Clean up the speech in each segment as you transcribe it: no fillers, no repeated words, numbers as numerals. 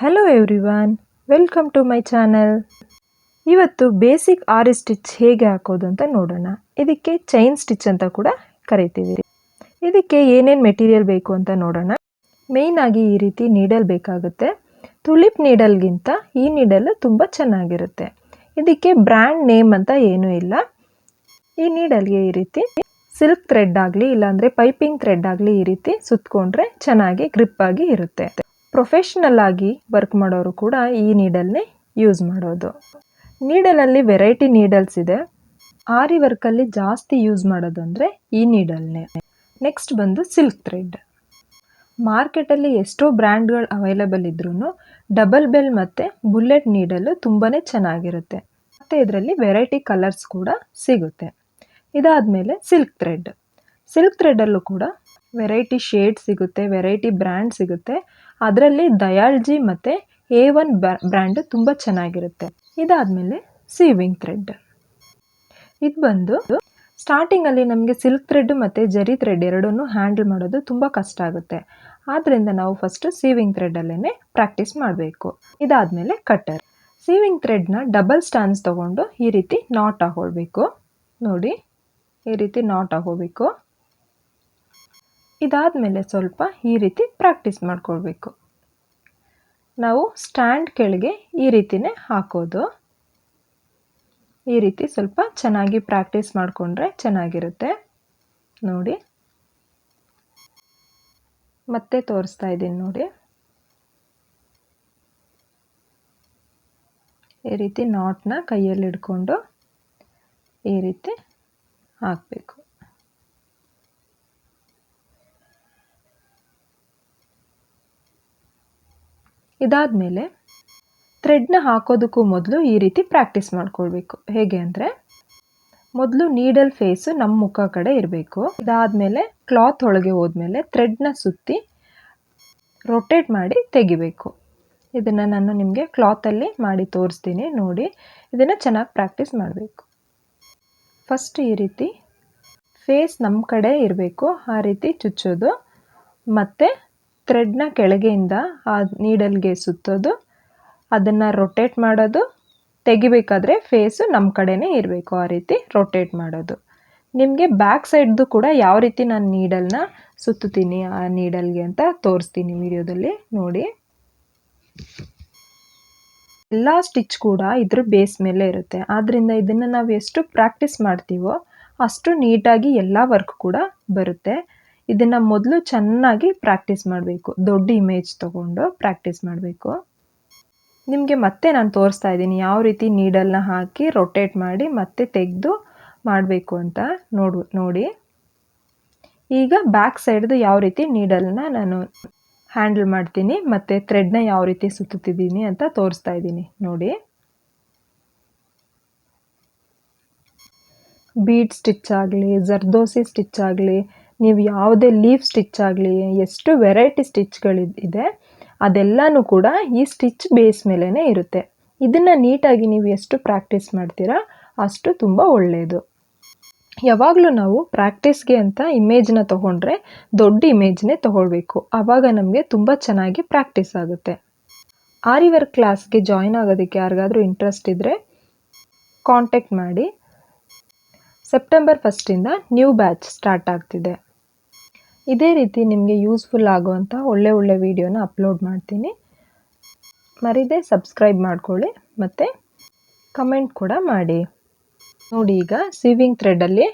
Hello everyone, welcome to my channel. ಇವತ್ತು basic aari stitch ಹೇಗೆ ಹಾಕೋದು ಅಂತ ನೋಡೋಣ. ಇದಕ್ಕೆ ಚೈನ್ ಸ್ಟಿಚ್ ಅಂತ ಕೂಡ ಕರಿತೀವಿ. ಇದಕ್ಕೆ ಏನೇನು ಮೆಟೀರಿಯಲ್ ಬೇಕು ಅಂತ ನೋಡೋಣ. ಮೇಯ್ನ್ ಆಗಿ ಈ ರೀತಿ ನೀಡಲ್ ಬೇಕಾಗುತ್ತೆ. ತುಲಿಪ್ ನೀಡಲ್ಗಿಂತ ಈ ನೀಡಲ್ ತುಂಬ ಚೆನ್ನಾಗಿರುತ್ತೆ. ಇದಕ್ಕೆ ಬ್ರ್ಯಾಂಡ್ ನೇಮ್ ಅಂತ ಏನೂ ಇಲ್ಲ. ಈ ನೀಡಲ್ಗೆ ಈ ರೀತಿ ಸಿಲ್ಕ್ ಥ್ರೆಡ್ ಆಗಲಿ ಇಲ್ಲಾಂದರೆ ಪೈಪಿಂಗ್ ಥ್ರೆಡ್ ಆಗಲಿ ಈ ರೀತಿ ಸುತ್ತಕೊಂಡ್ರೆ ಚೆನ್ನಾಗಿ ಗ್ರಿಪ್ ಆಗಿ ಇರುತ್ತೆ. ಪ್ರೊಫೆಷ್ನಲ್ ಆಗಿ ವರ್ಕ್ ಮಾಡೋರು ಕೂಡ ಈ ನೀಡಲ್ನೇ ಯೂಸ್ ಮಾಡೋದು. ನೀಡಲಲ್ಲಿ ವೆರೈಟಿ ನೀಡಲ್ಸ್ ಇದೆ. ಆರಿ ವರ್ಕಲ್ಲಿ ಜಾಸ್ತಿ ಯೂಸ್ ಮಾಡೋದು ಅಂದರೆ ಈ ನೀಡಲ್ನೇ. ನೆಕ್ಸ್ಟ್ ಬಂದು ಸಿಲ್ಕ್ ಥ್ರೆಡ್. ಮಾರ್ಕೆಟಲ್ಲಿ ಎಷ್ಟೋ ಬ್ರ್ಯಾಂಡ್ಗಳು ಅವೈಲೇಬಲ್ ಇದ್ರೂ ಡಬಲ್ ಬೆಲ್ ಮತ್ತು ಬುಲೆಟ್ ನೀಡಲು ತುಂಬಾ ಚೆನ್ನಾಗಿರುತ್ತೆ. ಮತ್ತು ಇದರಲ್ಲಿ ವೆರೈಟಿ ಕಲರ್ಸ್ ಕೂಡ ಸಿಗುತ್ತೆ. ಇದಾದಮೇಲೆ ಸಿಲ್ಕ್ ಥ್ರೆಡ್. ಸಿಲ್ಕ್ ಥ್ರೆಡಲ್ಲೂ ಕೂಡ ವೆರೈಟಿ ಶೇಡ್ ಸಿಗುತ್ತೆ, ವೆರೈಟಿ ಬ್ರ್ಯಾಂಡ್ ಸಿಗುತ್ತೆ. ಅದರಲ್ಲಿ ದಯಾಳ್ಜಿ ಮತ್ತು A1 ಬ್ರ್ಯಾಂಡ್ ತುಂಬ ಚೆನ್ನಾಗಿರುತ್ತೆ. ಇದಾದಮೇಲೆ ಸೀವಿಂಗ್ ಥ್ರೆಡ್. ಇದು ಬಂದು ಸ್ಟಾರ್ಟಿಂಗಲ್ಲಿ ನಮಗೆ ಸಿಲ್ಕ್ ಥ್ರೆಡ್ ಮತ್ತು ಜರಿ ಥ್ರೆಡ್ ಎರಡನ್ನೂ ಹ್ಯಾಂಡಲ್ ಮಾಡೋದು ತುಂಬ ಕಷ್ಟ ಆಗುತ್ತೆ. ಆದ್ದರಿಂದ ನಾವು ಫಸ್ಟು ಸೀವಿಂಗ್ ಥ್ರೆಡಲ್ಲೇ ಪ್ರಾಕ್ಟೀಸ್ ಮಾಡಬೇಕು. ಇದಾದಮೇಲೆ ಕಟ್ಟರ್. ಸೀವಿಂಗ್ ಥ್ರೆಡ್ನ ಡಬಲ್ ಸ್ಟಾನ್ಸ್ ತೊಗೊಂಡು ಈ ರೀತಿ ನಾಟ್ ಹಾಕೊಳ್ಬೇಕು. ನೋಡಿ, ಈ ರೀತಿ ನಾಟ್ ಹಾಕೋಬೇಕು. ಇದಾದಮೇಲೆ ಸ್ವಲ್ಪ ಈ ರೀತಿ ಪ್ರಾಕ್ಟೀಸ್ ಮಾಡ್ಕೊಳ್ಬೇಕು. ನಾವು ಸ್ಟ್ಯಾಂಡ್ ಕೆಳಗೆ ಈ ರೀತಿನೇ ಹಾಕೋದು. ಈ ರೀತಿ ಸ್ವಲ್ಪ ಚೆನ್ನಾಗಿ ಪ್ರಾಕ್ಟೀಸ್ ಮಾಡಿಕೊಂಡ್ರೆ ಚೆನ್ನಾಗಿರುತ್ತೆ. ನೋಡಿ, ಮತ್ತೆ ತೋರಿಸ್ತಾ ಇದ್ದೀನಿ ನೋಡಿ. ಈ ರೀತಿ ನಾಟ್ನ ಕೈಯಲ್ಲಿ ಹಿಡ್ಕೊಂಡು ಈ ರೀತಿ ಹಾಕಬೇಕು. ಇದಾದಮೇಲೆ ಥ್ರೆಡ್ನ ಹಾಕೋದಕ್ಕೂ ಮೊದಲು ಈ ರೀತಿ ಪ್ರಾಕ್ಟೀಸ್ ಮಾಡ್ಕೊಳ್ಬೇಕು. ಹೇಗೆ ಅಂದರೆ, ಮೊದಲು ನೀಡಲ್ ಫೇಸು ನಮ್ಮ ಮುಖ ಕಡೆ ಇರಬೇಕು. ಇದಾದಮೇಲೆ ಕ್ಲಾತ್ ಒಳಗೆ ಹೋದ್ಮೇಲೆ ಥ್ರೆಡ್ನ ಸುತ್ತಿ ರೊಟೇಟ್ ಮಾಡಿ ತೆಗಿಬೇಕು. ಇದನ್ನು ನಾನು ನಿಮಗೆ ಕ್ಲಾತಲ್ಲಿ ಮಾಡಿ ತೋರಿಸ್ತೀನಿ ನೋಡಿ. ಇದನ್ನು ಚೆನ್ನಾಗಿ ಪ್ರಾಕ್ಟೀಸ್ ಮಾಡಬೇಕು. ಫಸ್ಟ್ ಈ ರೀತಿ ಫೇಸ್ ನಮ್ಮ ಕಡೆ ಇರಬೇಕು, ಆ ರೀತಿ ಚುಚ್ಚೋದು. ಮತ್ತು ಥ್ರೆಡ್ನ ಕೆಳಗೆಯಿಂದ ಆ ನೀಡಲ್ಗೆ ಸುತ್ತೋದು, ಅದನ್ನು ರೊಟೇಟ್ ಮಾಡೋದು. ತೆಗಿಬೇಕಾದ್ರೆ ಫೇಸು ನಮ್ಮ ಕಡೆನೇ ಇರಬೇಕು, ಆ ರೀತಿ ರೊಟೇಟ್ ಮಾಡೋದು. ನಿಮಗೆ ಬ್ಯಾಕ್ ಸೈಡ್ದು ಕೂಡ ಯಾವ ರೀತಿ ನಾನು ನೀಡಲ್ನ ಸುತ್ತುತ್ತೀನಿ ಆ ನೀಡಲ್ಗೆ ಅಂತ ತೋರಿಸ್ತೀನಿ ವಿಡಿಯೋದಲ್ಲಿ ನೋಡಿ. ಎಲ್ಲ ಸ್ಟಿಚ್ ಕೂಡ ಇದ್ರ ಬೇಸ್ ಮೇಲೆ ಇರುತ್ತೆ. ಆದ್ದರಿಂದ ಇದನ್ನು ನಾವು ಎಷ್ಟು ಪ್ರಾಕ್ಟೀಸ್ ಮಾಡ್ತೀವೋ ಅಷ್ಟು ನೀಟಾಗಿ ಎಲ್ಲ ವರ್ಕ್ ಕೂಡ ಬರುತ್ತೆ. ಇದನ್ನು ಮೊದಲು ಚೆನ್ನಾಗಿ ಪ್ರಾಕ್ಟೀಸ್ ಮಾಡಬೇಕು. ದೊಡ್ಡ ಇಮೇಜ್ ತೊಗೊಂಡು ಪ್ರಾಕ್ಟೀಸ್ ಮಾಡಬೇಕು. ನಿಮಗೆ ಮತ್ತೆ ನಾನು ತೋರಿಸ್ತಾ ಇದ್ದೀನಿ ಯಾವ ರೀತಿ ನೀಡಲ್ನ ಹಾಕಿ ರೊಟೇಟ್ ಮಾಡಿ ಮತ್ತೆ ತೆಗೆದು ಮಾಡಬೇಕು ಅಂತ ನೋಡಿ. ಈಗ ಬ್ಯಾಕ್ ಸೈಡ್ದು ಯಾವ ರೀತಿ ನೀಡಲ್ನ ನಾನು ಹ್ಯಾಂಡಲ್ ಮಾಡ್ತೀನಿ ಮತ್ತು ಥ್ರೆಡ್ನ ಯಾವ ರೀತಿ ಸುತ್ತುತ್ತಿದ್ದೀನಿ ಅಂತ ತೋರಿಸ್ತಾ ಇದ್ದೀನಿ ನೋಡಿ. ಬೀಡ್ ಸ್ಟಿಚ್ ಆಗಲಿ, ಜರ್ದೋಸಿ ಸ್ಟಿಚ್ ಆಗಲಿ, ನೀವು ಯಾವುದೇ ಲೀಫ್ ಸ್ಟಿಚ್ ಆಗಲಿ, ಎಷ್ಟು ವೆರೈಟಿ ಸ್ಟಿಚ್ಗಳಿದೆ ಅದೆಲ್ಲನೂ ಕೂಡ ಈ ಸ್ಟಿಚ್ ಬೇಸ್ ಮೇಲೇ ಇರುತ್ತೆ. ಇದನ್ನು ನೀಟಾಗಿ ನೀವು ಎಷ್ಟು ಪ್ರಾಕ್ಟೀಸ್ ಮಾಡ್ತೀರಾ ಅಷ್ಟು ತುಂಬ ಒಳ್ಳೆಯದು. ಯಾವಾಗಲೂ ನಾವು ಪ್ರಾಕ್ಟೀಸ್ಗೆ ಅಂತ ಇಮೇಜ್ನ ತೊಗೊಂಡ್ರೆ ದೊಡ್ಡ ಇಮೇಜ್ನೇ ತೊಗೊಳ್ಬೇಕು. ಆವಾಗ ನಮಗೆ ತುಂಬ ಚೆನ್ನಾಗಿ ಪ್ರಾಕ್ಟೀಸ್ ಆಗುತ್ತೆ. ಆರಿ ವರ್ಕ್ ಕ್ಲಾಸ್ಗೆ ಜಾಯ್ನ್ ಆಗೋದಕ್ಕೆ ಯಾರಿಗಾದರೂ ಇಂಟ್ರೆಸ್ಟ್ ಇದ್ದರೆ ಕಾಂಟ್ಯಾಕ್ಟ್ ಮಾಡಿ. ಸೆಪ್ಟೆಂಬರ್ 1 ನ್ಯೂ ಬ್ಯಾಚ್ ಸ್ಟಾರ್ಟ್ ಆಗ್ತಿದೆ. ಇದೇ ರೀತಿ ನಿಮಗೆ ಯೂಸ್ಫುಲ್ ಆಗುವಂಥ ಒಳ್ಳೆ ವಿಡಿಯೋನ ಅಪ್ಲೋಡ್ ಮಾಡ್ತೀನಿ. ಮರೀದೆ ಸಬ್ಸ್ಕ್ರೈಬ್ ಮಾಡ್ಕೊಳ್ಳಿ ಮತ್ತು ಕಮೆಂಟ್ ಕೂಡ ಮಾಡಿ. ನೋಡಿ, ಈಗ ಸೀವಿಂಗ್ ಥ್ರೆಡಲ್ಲಿ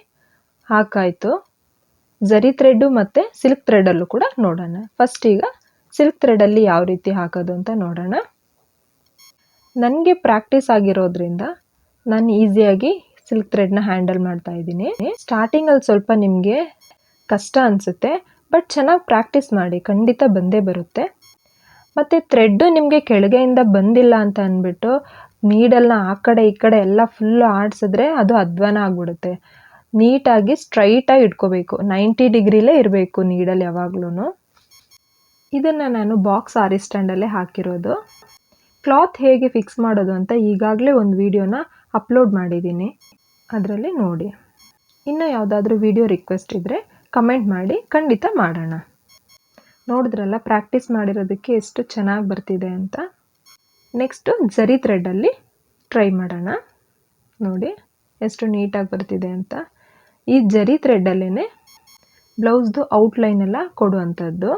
ಹಾಕಾಯಿತು. ಜರಿ ಥ್ರೆಡ್ಡು ಮತ್ತು ಸಿಲ್ಕ್ ಥ್ರೆಡಲ್ಲೂ ಕೂಡ ನೋಡೋಣ. ಫಸ್ಟ್ ಈಗ ಸಿಲ್ಕ್ ಥ್ರೆಡಲ್ಲಿ ಯಾವ ರೀತಿ ಹಾಕೋದು ಅಂತ ನೋಡೋಣ. ನನಗೆ ಪ್ರಾಕ್ಟೀಸ್ ಆಗಿರೋದ್ರಿಂದ ನಾನು ಈಸಿಯಾಗಿ ಸಿಲ್ಕ್ ಥ್ರೆಡ್ನ ಹ್ಯಾಂಡಲ್ ಮಾಡ್ತಾ ಇದ್ದೀನಿ. ಸ್ಟಾರ್ಟಿಂಗಲ್ಲಿ ಸ್ವಲ್ಪ ನಿಮಗೆ ಕಷ್ಟ ಅನಿಸುತ್ತೆ, ಬಟ್ ಚೆನ್ನಾಗಿ ಪ್ರಾಕ್ಟೀಸ್ ಮಾಡಿ, ಖಂಡಿತ ಬಂದೇ ಬರುತ್ತೆ. ಮತ್ತು ಥ್ರೆಡ್ಡು ನಿಮಗೆ ಕೆಳಗೆಯಿಂದ ಬಂದಿಲ್ಲ ಅಂತ ಅಂದ್ಬಿಟ್ಟು ನೀಡಲ್ನ ಆ ಕಡೆ ಈ ಕಡೆ ಎಲ್ಲ ಫುಲ್ಲು ಆಡಿಸಿದ್ರೆ ಅದು ಅಧ್ವಾನ ಆಗಿಬಿಡುತ್ತೆ. ನೀಟಾಗಿ ಸ್ಟ್ರೈಟಾಗಿ ಇಟ್ಕೋಬೇಕು. 90 ಡಿಗ್ರಿಲೇ ಇರಬೇಕು ನೀಡಲ್ ಯಾವಾಗ್ಲೂ. ಇದನ್ನು ನಾನು ಬಾಕ್ಸ್ ಆರಿ ಸ್ಟ್ಯಾಂಡಲ್ಲೇ ಹಾಕಿರೋದು. ಕ್ಲಾತ್ ಹೇಗೆ ಫಿಕ್ಸ್ ಮಾಡೋದು ಅಂತ ಈಗಾಗಲೇ ಒಂದು ವಿಡಿಯೋನ ಅಪ್ಲೋಡ್ ಮಾಡಿದ್ದೀನಿ, ಅದರಲ್ಲಿ ನೋಡಿ. ಇನ್ನೂ ಯಾವುದಾದ್ರೂ ವಿಡಿಯೋ ರಿಕ್ವೆಸ್ಟ್ ಇದ್ದರೆ ಕಮೆಂಟ್ ಮಾಡಿ, ಖಂಡಿತ ಮಾಡೋಣ. ನೋಡಿದ್ರಲ್ಲ ಪ್ರಾಕ್ಟೀಸ್ ಮಾಡಿರೋದಕ್ಕೆ ಎಷ್ಟು ಚೆನ್ನಾಗಿ ಬರ್ತಿದೆ ಅಂತ. ನೆಕ್ಸ್ಟು ಜರಿ ಥ್ರೆಡ್ಡಲ್ಲಿ ಟ್ರೈ ಮಾಡೋಣ. ನೋಡಿ ಎಷ್ಟು ನೀಟಾಗಿ ಬರ್ತಿದೆ ಅಂತ. ಈ ಜರಿ ಥ್ರೆಡ್ಡಲ್ಲೇ ಬ್ಲೌಸ್ದು ಔಟ್ಲೈನ್ ಎಲ್ಲ ಕೊಡುವಂಥದ್ದು.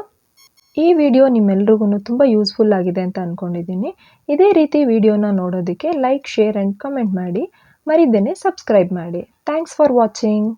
ಈ ವಿಡಿಯೋ ನಿಮ್ಮೆಲ್ರಿಗೂ ತುಂಬ ಯೂಸ್ಫುಲ್ ಆಗಿದೆ ಅಂತ ಅಂದ್ಕೊಂಡಿದ್ದೀನಿ. ಇದೇ ರೀತಿ ವಿಡಿಯೋನ ನೋಡೋದಕ್ಕೆ ಲೈಕ್, ಶೇರ್ ಆ್ಯಂಡ್ ಕಮೆಂಟ್ ಮಾಡಿ. ಮರಿದೇನೆ ಸಬ್ಸ್ಕ್ರೈಬ್ ಮಾಡಿ. Thanks for watching.